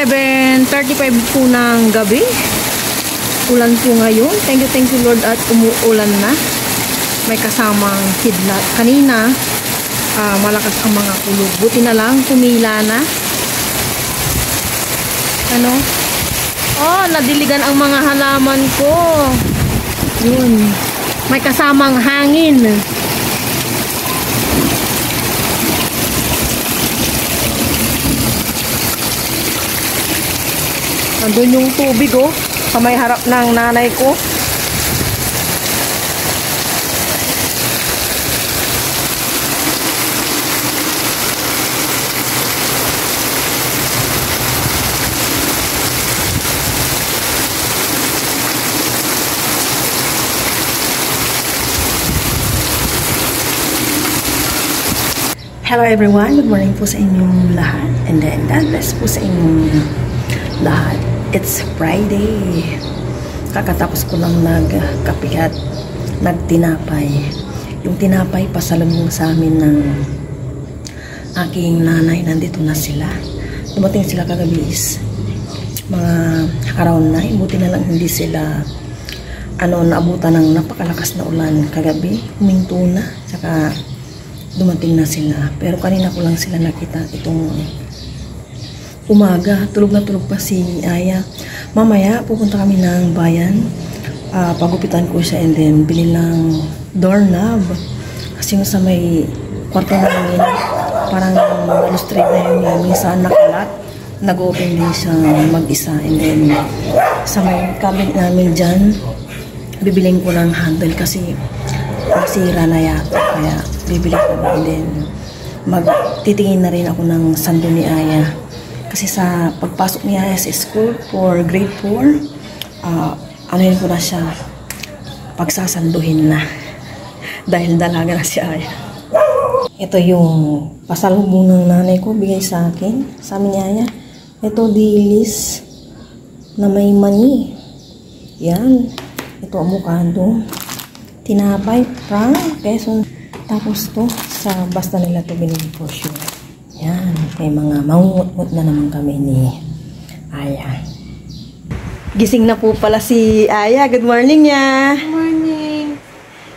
7:35 po ng gabi. Ulan po ngayon. Thank you Lord at umuulan na. May kasamang kidlat. Kanina, malakas ang mga kulog. Buti na lang, tumila na. Ano? Oh, nadiligan ang mga halaman ko. Yun. May kasamang hangin. Nandun yung tubig, oh, sa may harap ng nanay ko. Hello everyone, good morning po sa inyong lahat. And then, God bless po sa inyong lahat. It's Friday. Kakatapos ko lang nagkape at nagtinapay. Yung tinapay pasalubong sa amin ng aking nanay. Nandito na sila. Dumating sila kagabi is mga around 9. Buti na lang hindi sila naabutan ng napakalakas na ulan kagabi. Huminto na. Tsaka dumating na sila. Pero kanina ko lang sila nakita itong umaga. Tulog na tulog pa si Aya. Mamaya pupunta kami ng bayan. Pagupitan ko siya and then bili ng doorknob. Kasi yung sa may kwarto namin parang balustrade na yun. Minsan nakalat. Nag-open din siya mag-isa. And then sa may cabinet namin dyan, bibiling ko ng handle kasi masira na yata. Kaya bibili ko na. And then magtitingin na rin ako ng sando ni Aya. Kasi sa pagpasok niya sa school for grade 4, anuhin ko na siya, pagsasanduhin na. Dahil dalaga na si Aya. Ito yung pasalubong ng nanay ko, bigay sa akin. Sabi ni Aya, ito dilis na may mani. Yan. Ito avocado. Tinapay, prang, peso. Tapos to, sa basta nila to binili for sure. Yan, may mga mangungut-ngut na naman kami ni Aya. Gising na po pala si Aya. Good morning niya. Good morning.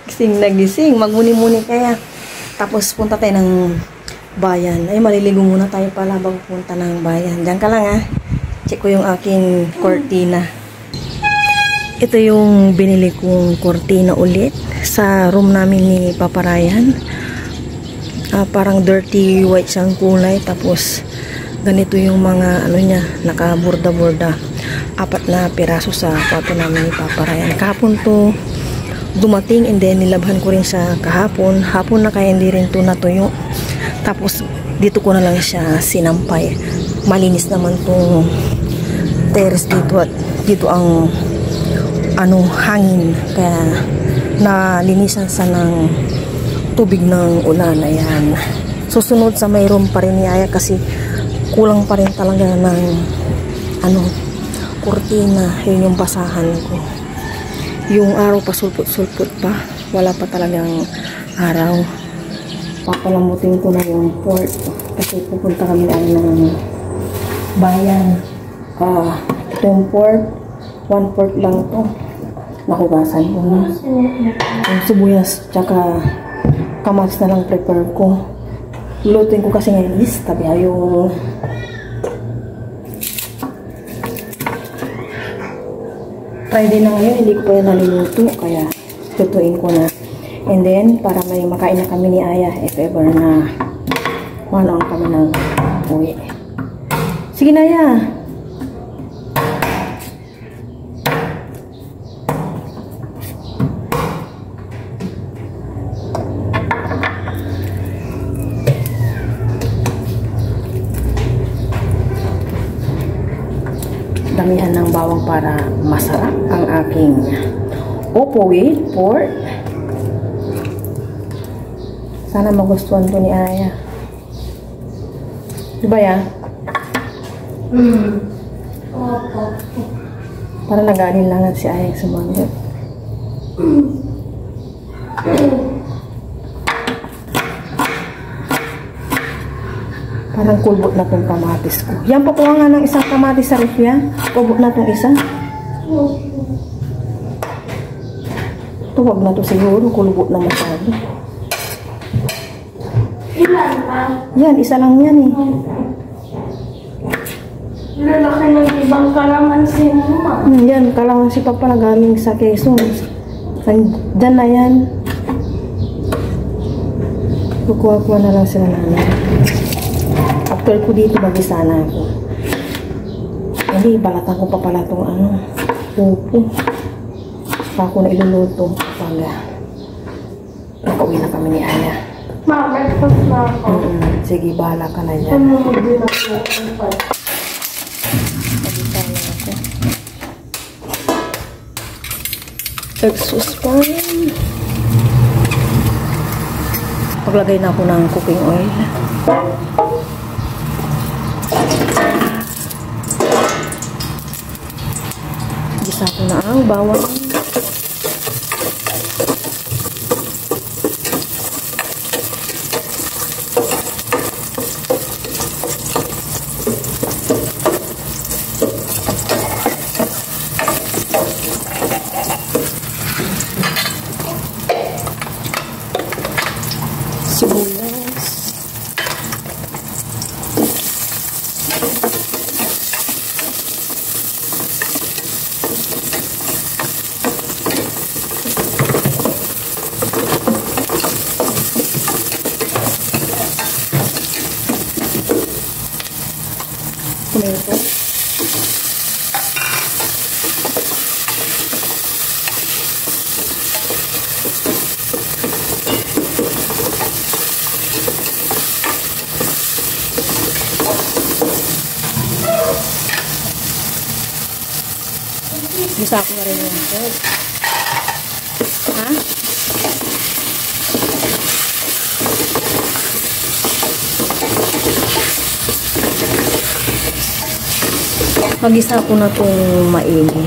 Gising na gising. Magmuni-muni kaya. Tapos punta tayo ng bayan. Ay, maliligo muna tayo pala bago punta ng bayan. Diyan ka lang ha. Check ko yung aking cortina. Ito yung binili kong cortina ulit sa room namin ni Papa Ryan. Parang dirty white siyang kulay. Tapos ganito yung mga niya, nakaborda-borda. 4 na piraso sa kwarto namin ni Papa Ryan. Kahapon to dumating and then nilabhan ko rin sa kahapon. Hapon na kaya hindi rin to natuyo. Tapos dito ko na lang siya sinampay. Malinis naman tong terrace dito at dito ang hangin. Kaya nalinisan sa ng tubig ng ulan. Ayan. Susunod sa mayroon pa rin ni Aya kasi kulang pa rin talaga ng kurtina. Yun yung basahan ko. Yung araw pa sulpot-sulpot pa. Wala pa talagang araw. Papalamutin ko na yung port kasi pupunta kami ng bayan. Itong port, 1 port lang to. Nakugasan ko na. Yung sibuyas tsaka kamatis na lang prepare ko. Lutuin ko kasi ngayon is tabi yung Friday na ngayon, hindi ko pa yan naluluto. Kaya lutuin ko na. And then, para may makain na kami ni Aya if ever na manong kami ng uwi. Sige na, Aya. Damihan ng bawang para masarap ang aking opoy pork. Sana magustuhan to ni Aya. Diba ya? Opo. Para nag-alinlangan si Aya sa mga. Parang kulbot na tong kamatis ko. Yan, pakuha nga ng isang kamatis sa ref yan. Kulbot na tong isa. Tuwag na to siguro. Kulbot na masyado. Ilan pa? Yan, isa lang yan eh. Lalaki ng ibang kalamansi mo, ma. Yan, kalamansi pa pala galing sa Quezon. Diyan na yan. Kukuha-kuha na lang sila namin. After ko dito, mag-isa na ako. Hindi, balatan ko pa pala itong pupo. Pa ako na iluluto pag nakauwi na kami ni Aya. Ma, breakfast na ako. Sige, bahala ka na yan. Ano mo din ako? Mag-isa na ako. Exhaust fan. Paglagay na ako ng cooking oil. Gisa ko na ang bawang. Sibuyas. Tomato. Gisa ko na rin yung pork. Ha? Magisa ko na itong maini.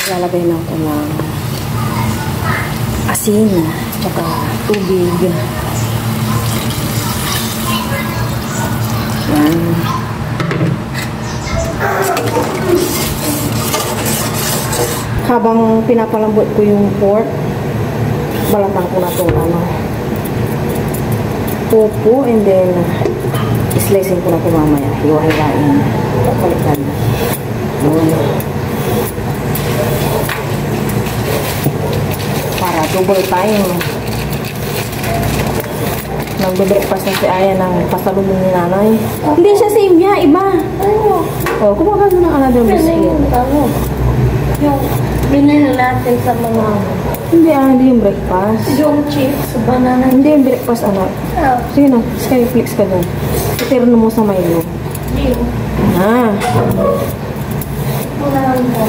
Lalagay na ako ng asin, tsaka tubig. Yan. Habang pinapalambot ko yung pork, balatan ko na itong pupo, and then slicing ko na ito mamaya. Hiwa-hiwain. Balikan. Para double time. Nagbe-breakfast na si Aya ng pasalubong ni nanay. Hindi siya same niya, iba. Ano? Oh, kumakas na ng another biscuit. Yung binili natin sa mga Hindi yung breakfast. yung chips, banana. Hindi yung breakfast, Sige na, skyflix ka dun. Itirno mo sa Milo. Yung wala lang po.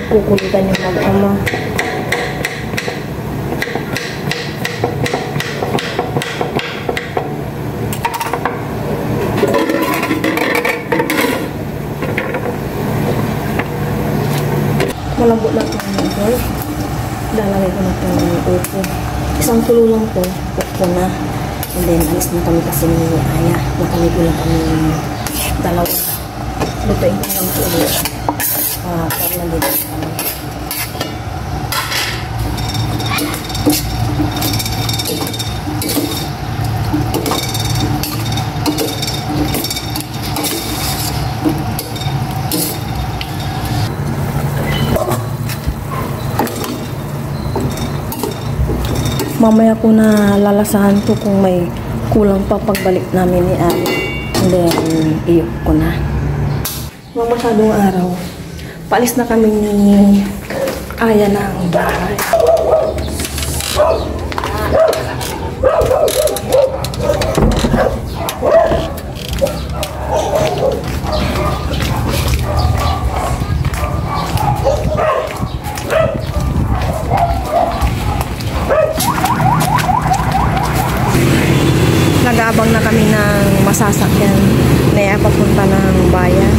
Kukulitan yung mag-ama. Malambot na ito ng pork. Lalagay ko na ito ng upo. Isang tulo lang ito. Upo na. And then, alis na kami kasi ni Aya. Nakaligo lang kami dalawa. Lutuin ko lang ito ulit. Pag nandito kami. Mamaya ko na lalasahan to kung may kulang pa pagbalik namin ni Ali. And then, iyok ko na. Mga masyadong araw. Paalis na kami ni Aya ng bahay. Nag-aabang na kami ng masasakyan na papunta ng bayan.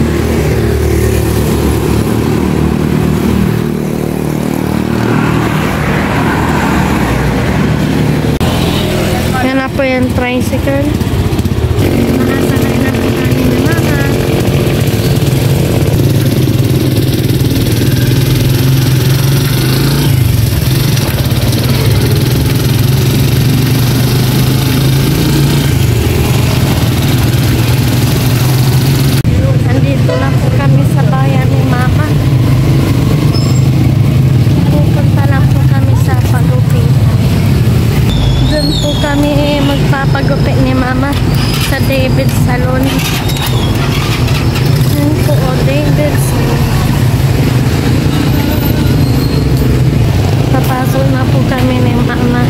Yan na po yung tricycle. Nakasakay na po kami ng mama. Andito na po kami sa bayan ni mama. Pupunta lang po kami sa pagupitan. Doon po kami magpapagupit ni mama sa David Salon. Doon po o David Salon. Papasok na po kami ni mama.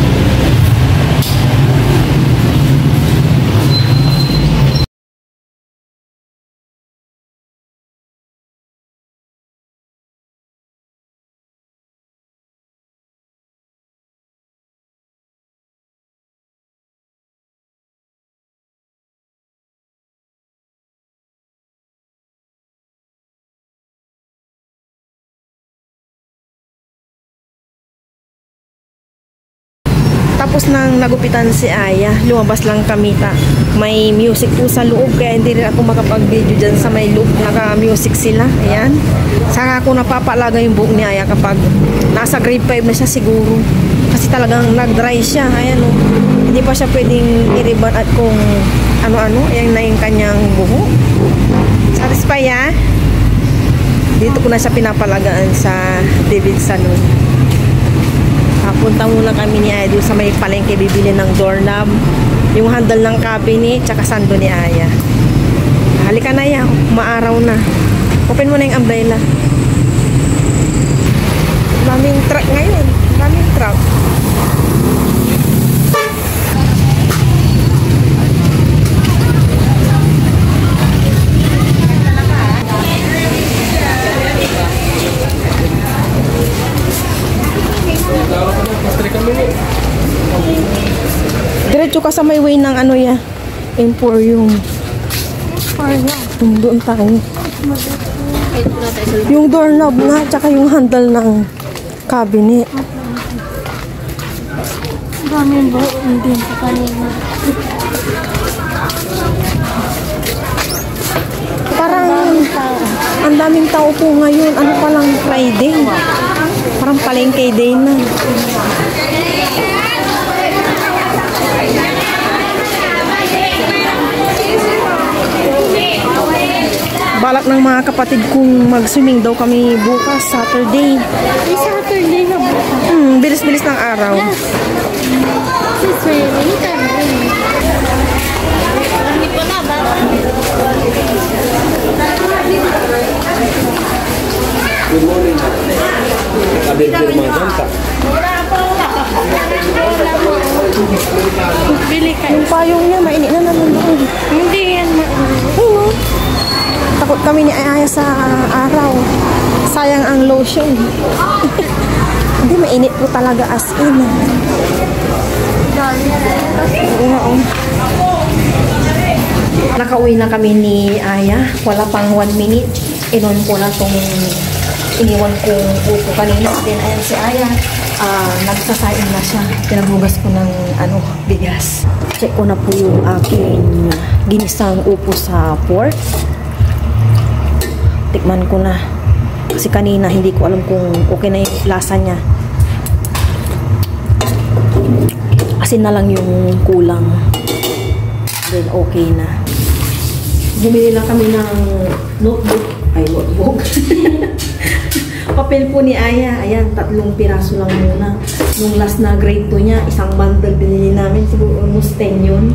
Tapos nang nagupitan si Aya, lumabas lang kami may music po sa loob, kaya hindi rin ako makapag-video dyan sa may loob. Naka-music sila. Ayan. Saka ako napapalaga yung buhok ni Aya kapag nasa grade 5 na siya siguro. Kasi talagang nag-dry siya. Ayan o. Hindi pa siya pwedeng i-ribbon at kung ano-ano. Ayan na yung kanyang buhok. Satisfy ya? Dito ko na siya pinapalagaan sa David Salon. Punta muna kami ni Aya doon sa may palengke, bibili ng doorknob, yung handle ng cabinet, tsaka sando ni Aya. Halika na Aya, maaraw na. Open mo na yung umbrella. Daming truck ngayon. Daming truck. Diretso ka sa may way ng ano ya, Emporium. Doon tayo. Yung doorknob nga, tsaka yung handle ng cabinet. Daming buong din sa kanina. Parang ang daming tao po ngayon. Ano pa lang Friday? Parang palengke day na. Balak ng mga kapatid kong mag-swimming daw kami bukas, Saturday. Ay, Saturday na ba? Bilis-bilis ng araw. Si swimming kami. Hindi ko na ba? Good morning. Kabir ko mga banta. Bili ka. Yung payong niya, mainit na naman doon. Hindi yan Oo. Takot kami ni Aya sa araw. Sayang ang lotion. Hindi, mainit po talaga as in. Oo. Nakauwi na kami ni Aya. Wala pang 1 minute. Inon ko na itong iniwan kong upo kanina. Then ayan si Aya. Nagsasain na siya. Pinaghugas ko ng bigas. Check ko na po yung aking ginisang upo sa pork. Tikman ko na. Kasi kanina hindi ko alam kung okay na yung lasa niya. Asin na lang yung kulang. Then okay na. Bumili lang kami ng notebook. Ay, notebook. Papel po ni Aya. Ayan, 3 piraso lang muna. nung last na grade 2 niya, isang bundle binili namin, siguro almost 10 yun.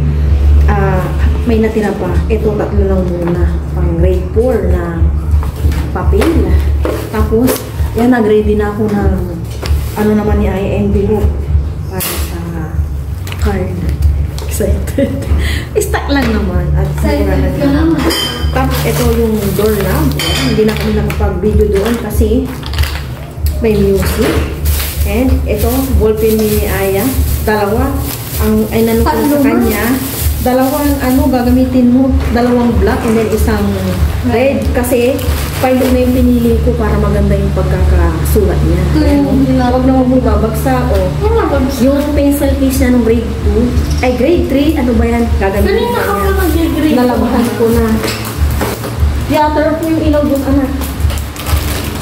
May natira pa. Ito, 3 lang muna. Pang grade 4 na papel. Tapos, yan, nag-ready na ako ng ano naman ni Aya, envelope para sa card. Excited. Stuck lang naman. At sigurado na. Tapos, ito yung doorknob. Hindi na kami nakapag-video doon kasi may music. And ito, ballpen ni Aya. Dalawa. Ay nanong ko sa kanya. Dalawang gagamitin mo. Dalawang black and then isang red. Kasi, pilot na yung pinili ko para maganda yung pagkakasulat niya. Huwag na huwag mo babagsa. Yung pencil case niya nung grade 2. Ay, grade 3. Ano ba yan? Gagamitin Kanina niya. ako mag-grade. Nalabahan ko na. Theater po yung ilaw doon, anak.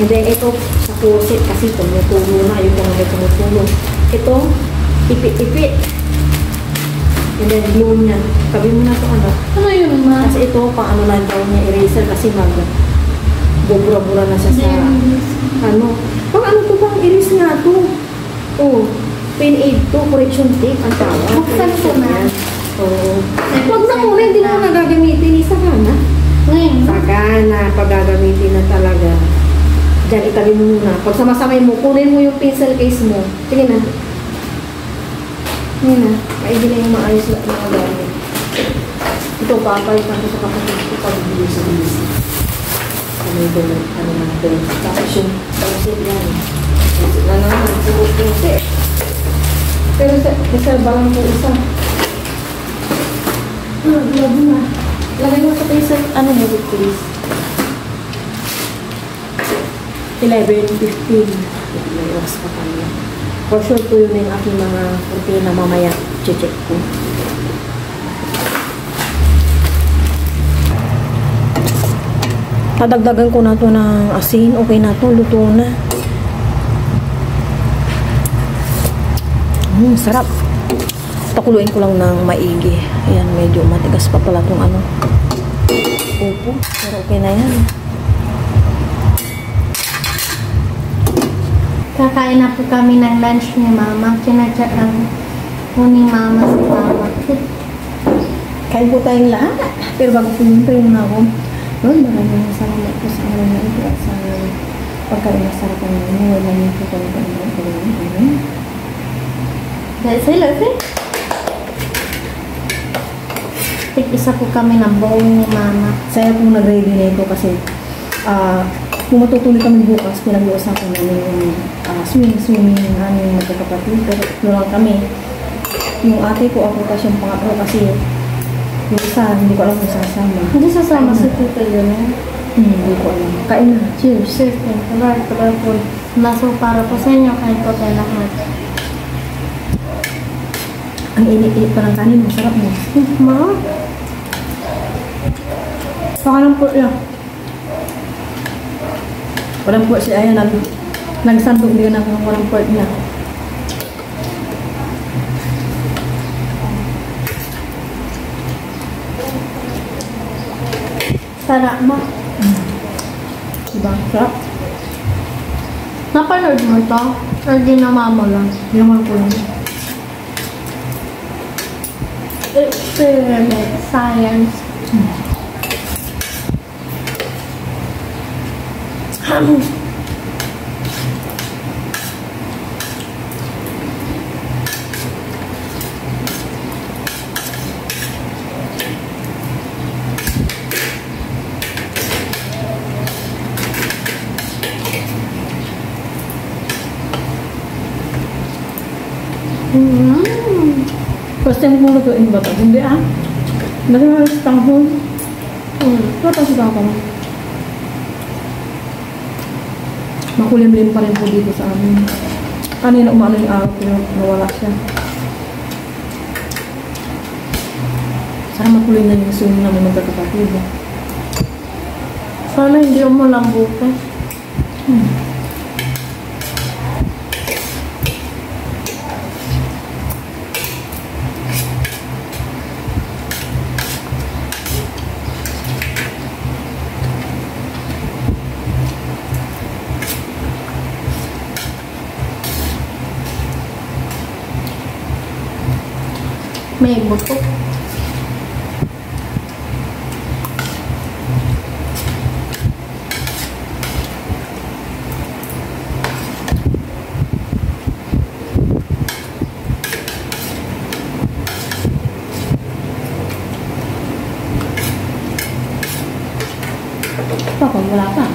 And then, ito, sa closet, kasi tumutulo na. Yung mga may tumutulo. Ito, ipit-ipit. And then, glue niya. Tabi mo na ito, anak. Ano yun, ma? Kasi ito, paano lang daw niya eraser kasi bubura-bura na siya sa, pang ano to bang erase nga to? Oh, pen aid to, correction tape, ang tawag. Buksan ko na. Oo. Huwag na muna, hindi na nagagamitin. Isa ka na. Ngayon. Saka na, pag-gagamitin na talaga. Diyan, itabi mo muna. Pag samasakay mo, kunin mo yung pencil case mo. Sige na. Sige na. Maigi na yung maayos na mga gamit. Ito, papalitan ko sa kapatid ko pag-bili sa bilis. May doon, natin. Tapos yung pansit yan. Pansit na naman, puro pansit. Pero isa balang po isa. Lagi na. Lagay mo sa pansit, mo, please? 11:15. May oras pa kami. For sure po yun yung aking mga kurtina mamaya. Check ko. Padagdagan ko na to ng asin. Okay na to. Luto na. Sarap. Pakuluin ko lang ng maigi. Ayan, medyo matigas pa pala itong upo. Pero okay na yan. Kakain na po kami ng lunch ni Mama. Sinadya lang po ni Mama si Papa. Kain po tayong lahat. Pero bago pumunta yung ako. Lord, maraming salamat po sa araw na ito at sa pagkain na sarap ang mga wala niyo po kami Amen. Let's see. Tig-isa po kami ng buong ni Mama. Saya pong nag-ready na ito kasi kung matutuloy kami bukas, pinag-uusapan namin yung swimming ng aming magkakapatid. Pero ito lang kami. Yung ate ko, ako kasi yung pangatlo kasi yung isa, hindi ko alam kung sasama. Hindi sasama si Tita yun eh. Hindi ko alam. Kain na. Cheers. Cheers. Tagal po. Naso para po sa inyo kahit po tayo lahat. Ang init-init pa ng kanin. Masarap mo. Ma? Saka ng pork lang. Walang pork siya. Ayan, nagsandok din ako ng walang pork na. Sarap ma. Diba? Sarap. Napanood mo to? Or ginawa mo lang? Ginawa ko lang. Experiment. Science. First time kong lutuin ba ito? Hindi Kasi malas tanghon. Ito sa tapang. Makulimlim pa rin po dito sa amin. Kanina umano yung araw pero nawala siya. Sana makulim na yung swimming namin magkakapatid. Sana hindi mo lang bukas. May buto. Bakit wala pa?